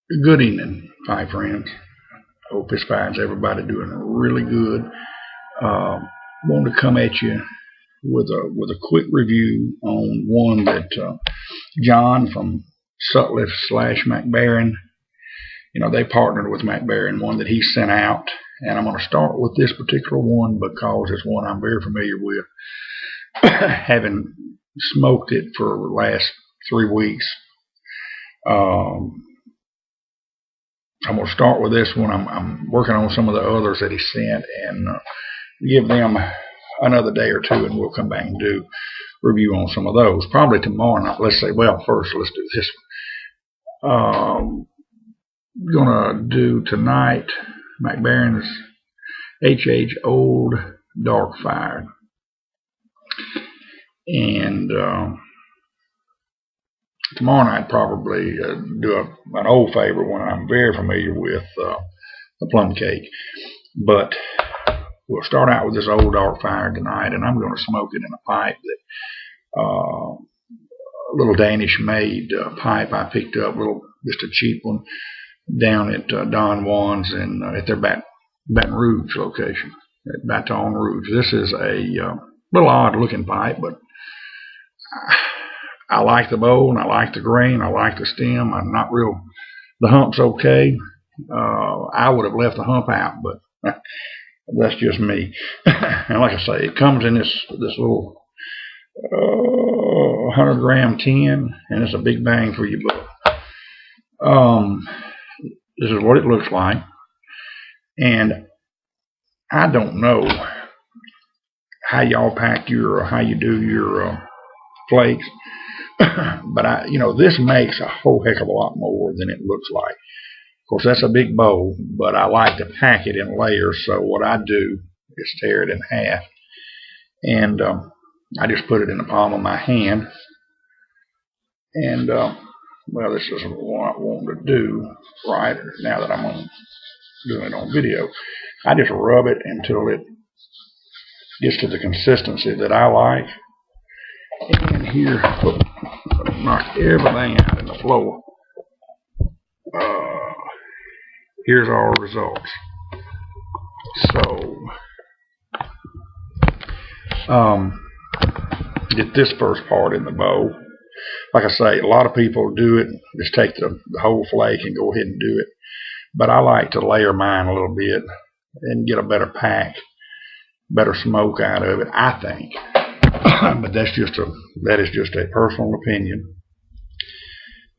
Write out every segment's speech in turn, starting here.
Good evening, my friends. Hope this finds everybody doing really good. Want to come at you with a quick review on one that John from Sutliff / MacBaren. They partnered with MacBaren, one that he sent out, and I'm going to start with this particular one because it's one I'm very familiar with, having smoked it for the last 3 weeks. I'm going to start with this one. I'm working on some of the others that he sent and give them another day or two, and we'll come back and do review on some of those. Probably tomorrow night. Let's do this one. Gonna do tonight MacBaren's HH Old Dark Fired. And tomorrow night probably do an old favorite one I'm very familiar with, the plum cake. But we'll start out with this Old Dark Fire tonight, and I'm going to smoke it in a pipe that a little Danish made pipe I picked up, just a cheap one, down at Don Juan's and at their Baton Rouge location, at Baton Rouge. This is a little odd looking pipe, but I like the bowl, and I like the grain, I like the stem. The hump's okay. I would have left the hump out, but that's just me. And like I say, it comes in this little 100-gram tin, and it's a big bang for your buck. This is what it looks like, and I don't know how y'all pack how you do your flakes. But this makes a whole heck of a lot more than it looks like. Of course, that's a big bowl, but I like to pack it in layers. So what I do is tear it in half, and I just put it in the palm of my hand. And well, this is what I want to do right now that I'm doing it on video. I just rub it until it gets to the consistency that I like. And here, knock everything out in the floor. Here's our results. So, get this first part in the bowl. Like I say, a lot of people do it, just take the whole flake and go ahead and do it. But I like to layer mine a little bit and get a better pack, better smoke out of it, I think. But that is just a personal opinion.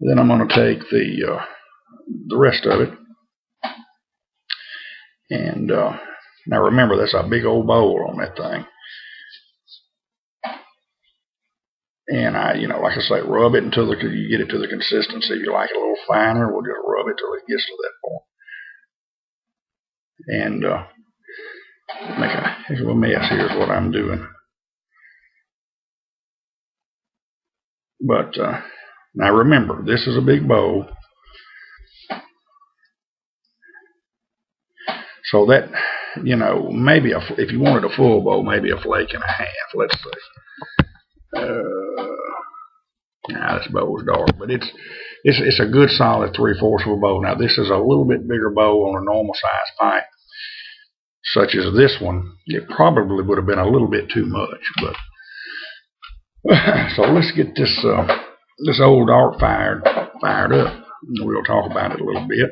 Then I'm going to take the rest of it, and now remember, that's a big old bowl on that thing. And I, like I say, rub it until you get it to the consistency. If you like it a little finer, we'll just rub it till it gets to that point. And make a heck of a mess. Here's what I'm doing. But now remember, this is a big bowl. So that, maybe if you wanted a full bowl, maybe a flake and a half, let's say. Now this bowl is dark, but it's a good solid 3/4 of a bowl. Now this is a little bit bigger bowl on a normal size pipe, such as this one. It probably would have been a little bit too much, but so let's get this Old Dark fired up. We'll talk about it a little bit.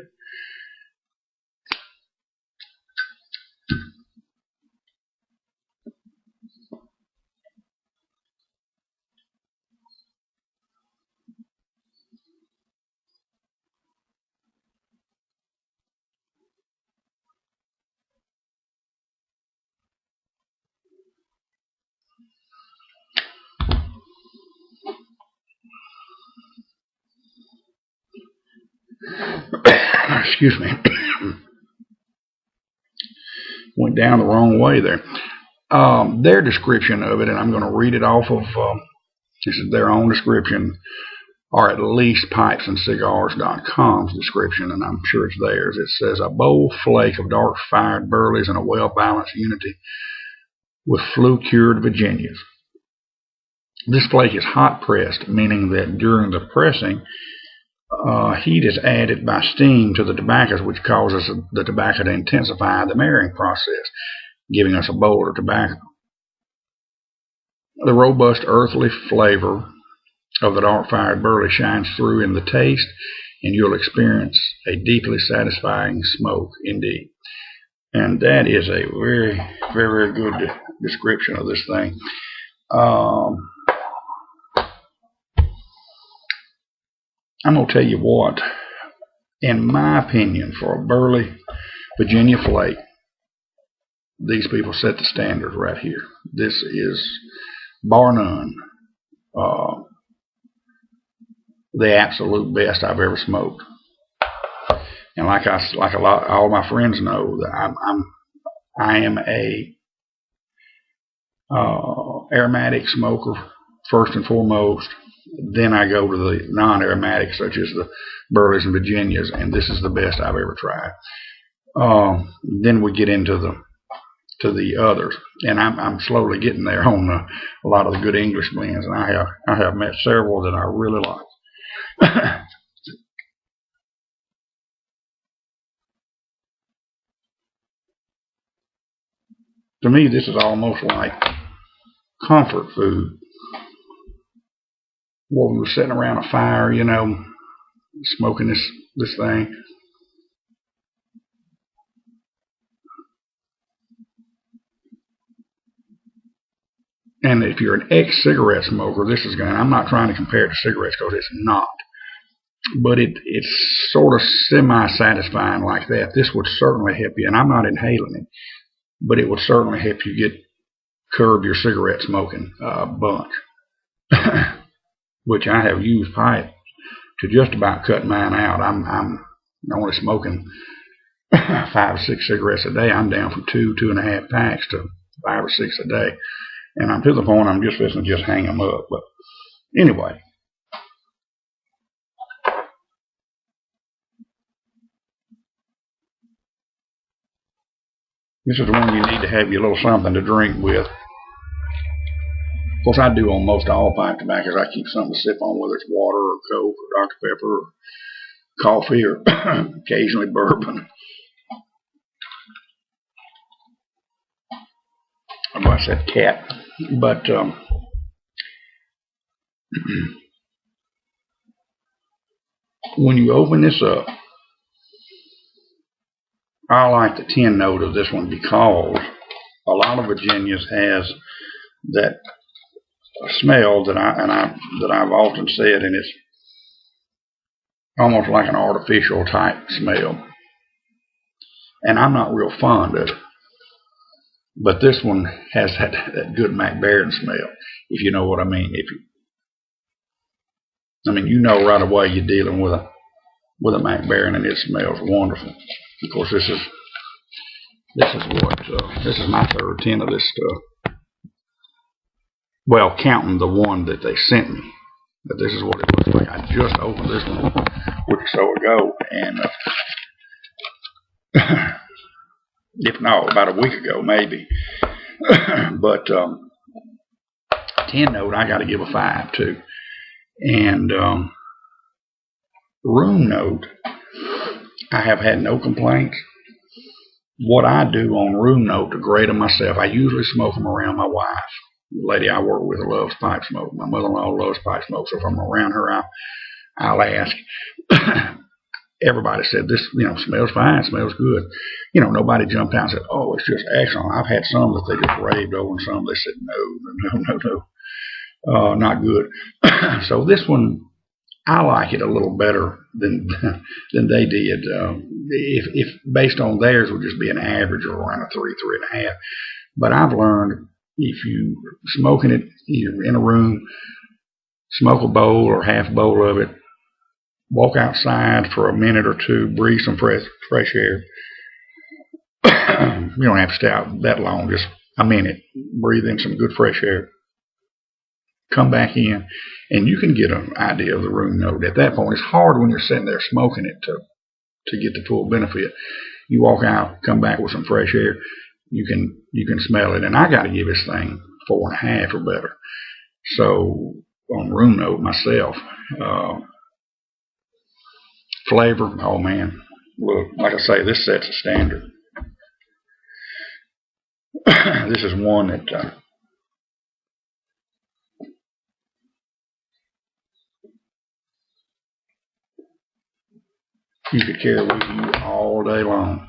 Excuse me. Went down the wrong way there. Their description of it, and I'm going to read it off of this is their own description, or at least pipesandcigars.com's description, and I'm sure it's theirs. It says, a bold flake of dark fired burleys in a well-balanced unity with flue-cured Virginias. This flake is hot pressed, meaning that during the pressing Heat is added by steam to the tobaccos, which causes the tobacco to intensify the marrying process, giving us a bolder tobacco. The robust earthly flavor of the dark-fired burley shines through in the taste, and you'll experience a deeply satisfying smoke indeed. And that is a very, very, very good description of this thing. I'm going to tell you what, in my opinion, for a burley Virginia flake, these people set the standard right here. This is, bar none, the absolute best I've ever smoked. And all my friends know that I am a aromatic smoker first and foremost. Then I go to the non-aromatics, such as the burleys and Virginias, and this is the best I've ever tried. Then we get into the others, and I'm slowly getting there on a lot of the good English blends, and I have met several that I really like. To me, this is almost like comfort food. While we were sitting around a fire, you know, smoking this thing. And if you're an ex-cigarette smoker, this is going to, I'm not trying to compare it to cigarettes because it's not. But it's sort of semi-satisfying like that. This would certainly help you, and I'm not inhaling it, but it would certainly help you curb your cigarette smoking bunch. Which I have used pipe to just about cut mine out. I'm only smoking 5 or 6 cigarettes a day. I'm down from 2.5 packs to 5 or 6 a day, and I'm to the point I'm just fixing to just hang them up. But anyway, this is the one you need to have your little something to drink with. Of course, I do on most all pipe tobaccos. I keep something to sip on, whether it's water or Coke or Dr. Pepper or coffee or occasionally bourbon. I said cat. But when you open this up, I like the tin note of this one because a lot of Virginias has that smell that I've often said, and it's almost like an artificial type smell, and I'm not real fond of it. But this one has that good MacBaren smell, if you know what I mean. You know right away you're dealing with a MacBaren, and it smells wonderful. Of course, this is my third tin of this stuff. Well, counting the one that they sent me. But this is what it looks like. I just opened this one a week or so ago, and if not, about a week ago maybe. But tin note, I got to give a 5 too. And room note, I have had no complaints. What I do on room note to grade them myself, I usually smoke them around my wife. The lady I work with loves pipe smoke. My mother-in-law loves pipe smoke, so if I'm around her, I'll ask. Everybody said this, smells fine, smells good. Nobody jumped out and said, "Oh, it's just excellent." I've had some that they just raved over, and some they said, "No, not good." So this one, I like it a little better than they did. If based on theirs, would just be an average or around a 3.5. But I've learned, if you smoking it, you're in a room, smoke a bowl or half bowl of it, walk outside for a minute or two, breathe some fresh air. You don't have to stay out that long, just a minute. Breathe in some good fresh air. Come back in, and you can get an idea of the room note. At that point, it's hard when you're sitting there smoking it to get the full benefit. You walk out, come back with some fresh air. You can smell it, and I got to give this thing 4.5 or better. So on room note myself, Flavor, oh man, look, like I say, this sets a standard. This is one that you could carry with you all day long.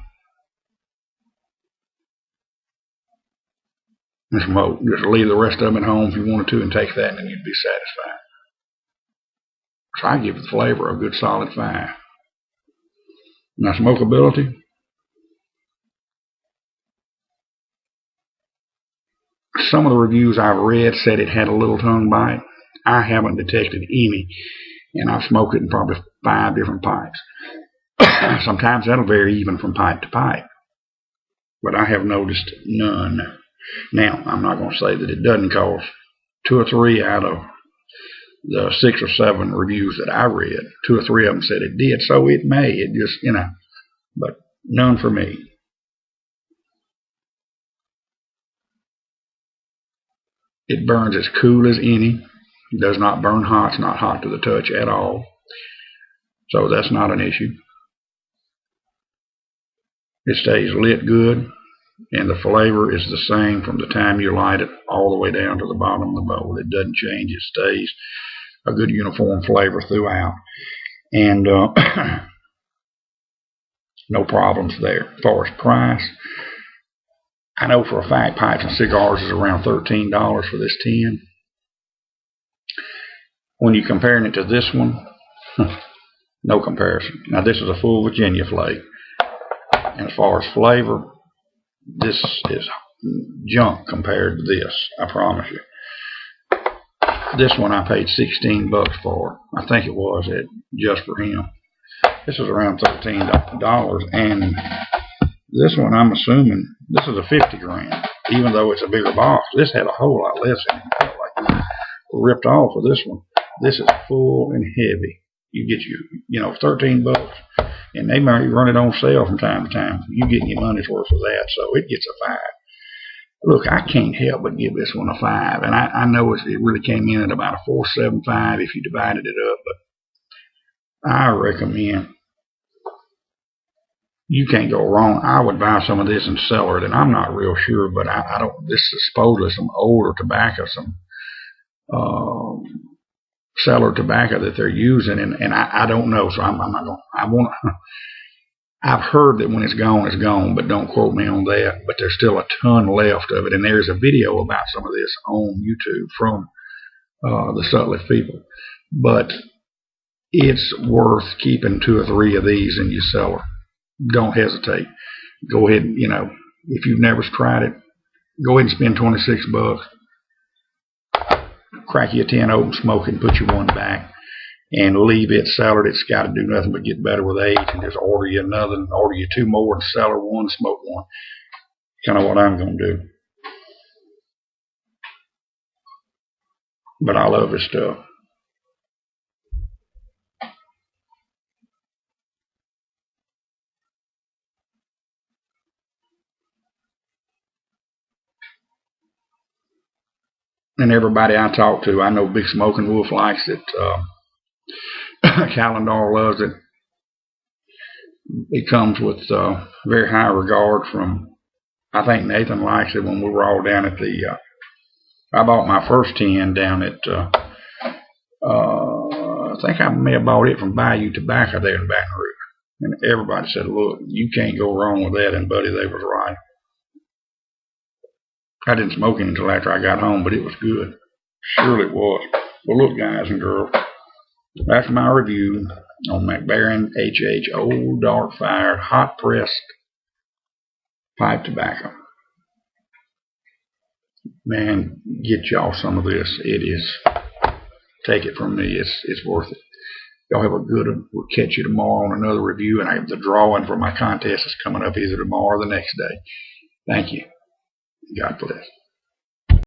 And smoke. Just leave the rest of them at home if you wanted to and take that, and then you'd be satisfied. So I give the flavor a good solid 5. Now smokability, some of the reviews I've read said it had a little tongue bite. I haven't detected any, and I've smoked it in probably 5 different pipes. Sometimes that'll vary even from pipe to pipe, but I have noticed none. Now, I'm not going to say that it doesn't, cause 2 or 3 out of the 6 or 7 reviews that I read, 2 or 3 of them said it did, so it may, it just, but none for me. It burns as cool as any. It does not burn hot. It's not hot to the touch at all. So that's not an issue. It stays lit good, and the flavor is the same from the time you light it all the way down to the bottom of the bowl. It doesn't change. It stays a good uniform flavor throughout. And no problems there. As far as price, I know for a fact Pipes and Cigars is around $13 for this tin. When you're comparing it to this one, no comparison. Now this is a full Virginia flake, and as far as flavor, this is junk compared to this, I promise you. This one I paid $16 for. I think it was at Just for Him. This is around $13, and this one I'm assuming this is a 50 gram, even though it's a bigger box. This had a whole lot less in it. It felt like it ripped off of this one. This is full and heavy. You get $13, and they might run it on sale from time to time. You getting your money's worth of that, so it gets a 5. Look, I can't help but give this one a 5, and I know it really came in at about a 4.75 if you divided it up, but I recommend. You can't go wrong. I would buy some of this and sell it, and I'm not real sure, but I don't. This is supposedly some older tobacco, some cellar tobacco that they're using, and I don't know, so I'm not going. I want. I've heard that when it's gone, but don't quote me on that. But there's still a ton left of it, and there's a video about some of this on YouTube from the Sutliff people. But it's worth keeping 2 or 3 of these in your cellar. Don't hesitate. Go ahead, if you've never tried it, go ahead and spend $26. Crack you a tin open, smoke it, and put your one back, and leave it cellared. It's got to do nothing but get better with age, and just order you another, and order you 2 more, and cellar one, smoke one. Kind of what I'm going to do. But I love this stuff. And everybody I talk to, I know Big Smoking Wolf likes it. Calendar loves it. It comes with very high regard from, I think Nathan likes it. When we were all down at the, I bought my first tin down at, I think I may have bought it from Bayou Tobacco there in Baton Rouge. And everybody said, look, you can't go wrong with that. And buddy, they was right. I didn't smoke it until after I got home, but it was good. Surely it was. Well, look, guys and girls, that's my review on MacBaren HH Old Dark Fire Hot Pressed Pipe Tobacco. Man, get y'all some of this. It is, take it from me, it's worth it. Y'all have a good one. We'll catch you tomorrow on another review, and the drawing for my contest is coming up either tomorrow or the next day. Thank you. God bless.